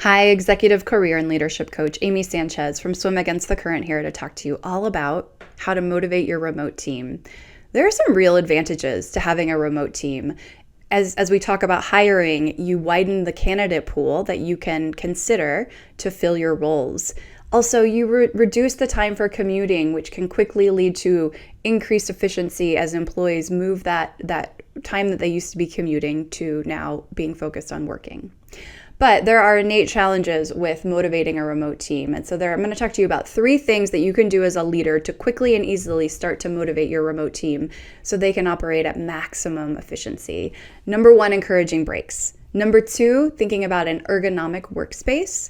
Hi, Executive Career and Leadership Coach Amy Sanchez from Swim Against the Current here to talk to you all about how to motivate your remote team. There are some real advantages to having a remote team. As we talk about hiring, you widen the candidate pool that you can consider to fill your roles. Also, you reduce the time for commuting, which can quickly lead to increased efficiency as employees move that time that they used to be commuting to now being focused on working. But there are innate challenges with motivating a remote team. And so I'm going to talk to you about 3 things that you can do as a leader to quickly and easily start to motivate your remote team so they can operate at maximum efficiency. Number 1, encouraging breaks. Number 2, thinking about an ergonomic workspace.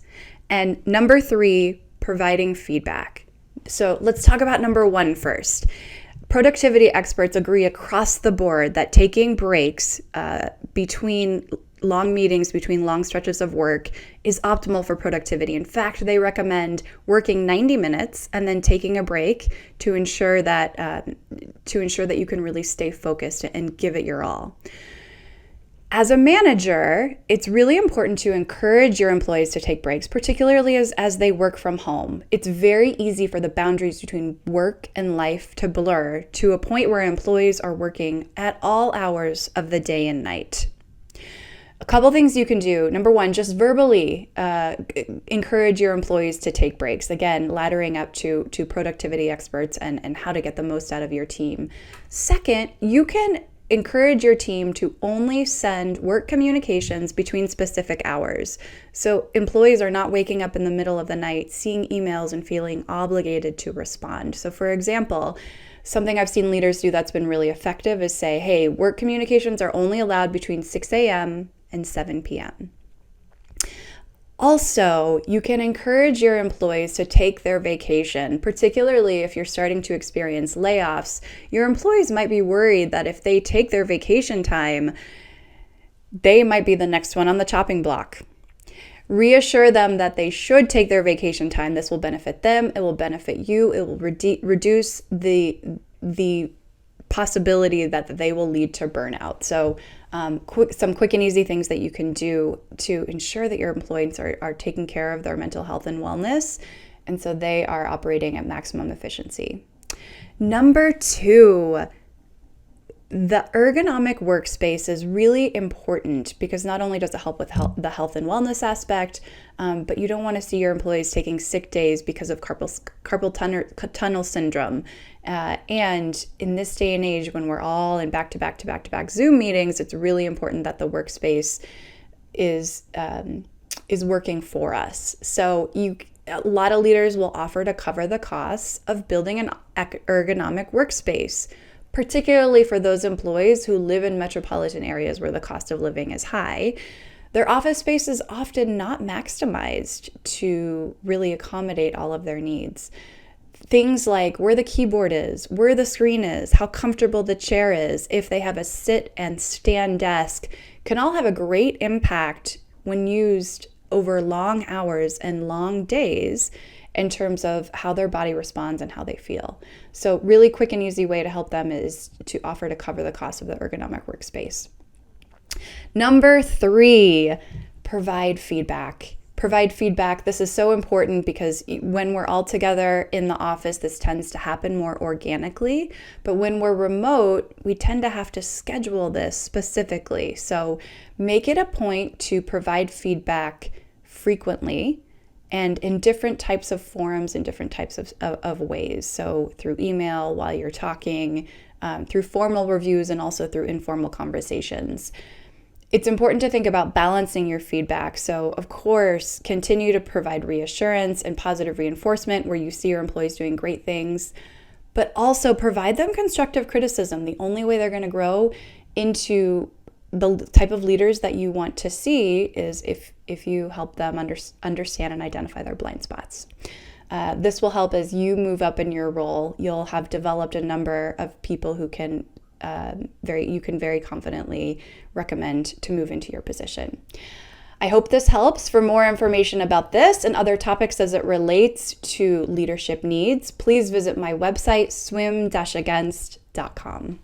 And number 3, providing feedback. So let's talk about number 1 first. Productivity experts agree across the board that taking breaks between long meetings, between long stretches of work, is optimal for productivity. In fact, they recommend working 90 minutes and then taking a break to ensure that you can really stay focused and give it your all. As a manager, it's really important to encourage your employees to take breaks, particularly as they work from home. It's very easy for the boundaries between work and life to blur to a point where employees are working at all hours of the day and night. A couple things you can do. Number 1, just verbally encourage your employees to take breaks. Again, laddering up to productivity experts and how to get the most out of your team. Second, you can encourage your team to only send work communications between specific hours. So employees are not waking up in the middle of the night, seeing emails and feeling obligated to respond. So for example, something I've seen leaders do that's been really effective is say, hey, work communications are only allowed between 6 a.m. and 7 p.m. Also, you can encourage your employees to take their vacation, particularly if you're starting to experience layoffs. Your employees might be worried that if they take their vacation time, they might be the next one on the chopping block. Reassure them that they should take their vacation time. This will benefit them. It will benefit you. It will reduce the possibility that they will lead to burnout. So some quick and easy things that you can do to ensure that your employees are taking care of their mental health and wellness, and so they are operating at maximum efficiency. Number 2, the ergonomic workspace is really important because not only does it help with the health and wellness aspect, but you don't want to see your employees taking sick days because of carpal tunnel syndrome. And in this day and age, when we're all in back-to-back Zoom meetings, it's really important that the workspace is working for us. So a lot of leaders will offer to cover the costs of building an ergonomic workspace, particularly for those employees who live in metropolitan areas where the cost of living is high. Their office space is often not maximized to really accommodate all of their needs. Things like where the keyboard is, where the screen is, how comfortable the chair is, if they have a sit and stand desk, can all have a great impact when used over long hours and long days in terms of how their body responds and how they feel. So really quick and easy way to help them is to offer to cover the cost of the ergonomic workspace. Number 3, provide feedback. Provide feedback. This is so important because when we're all together in the office, this tends to happen more organically. But when we're remote, we tend to have to schedule this specifically. So make it a point to provide feedback frequently and in different types of forums and different types of ways. So through email while you're talking, through formal reviews, and also through informal conversations. It's important to think about balancing your feedback. So of course, continue to provide reassurance and positive reinforcement where you see your employees doing great things, but also provide them constructive criticism. The only way they're going to grow into the type of leaders that you want to see is if you help them understand and identify their blind spots. This will help as you move up in your role. You'll have developed a number of people who can you can very confidently recommend to move into your position. I hope this helps. For more information about this and other topics as it relates to leadership needs, please visit my website, swim-against.com.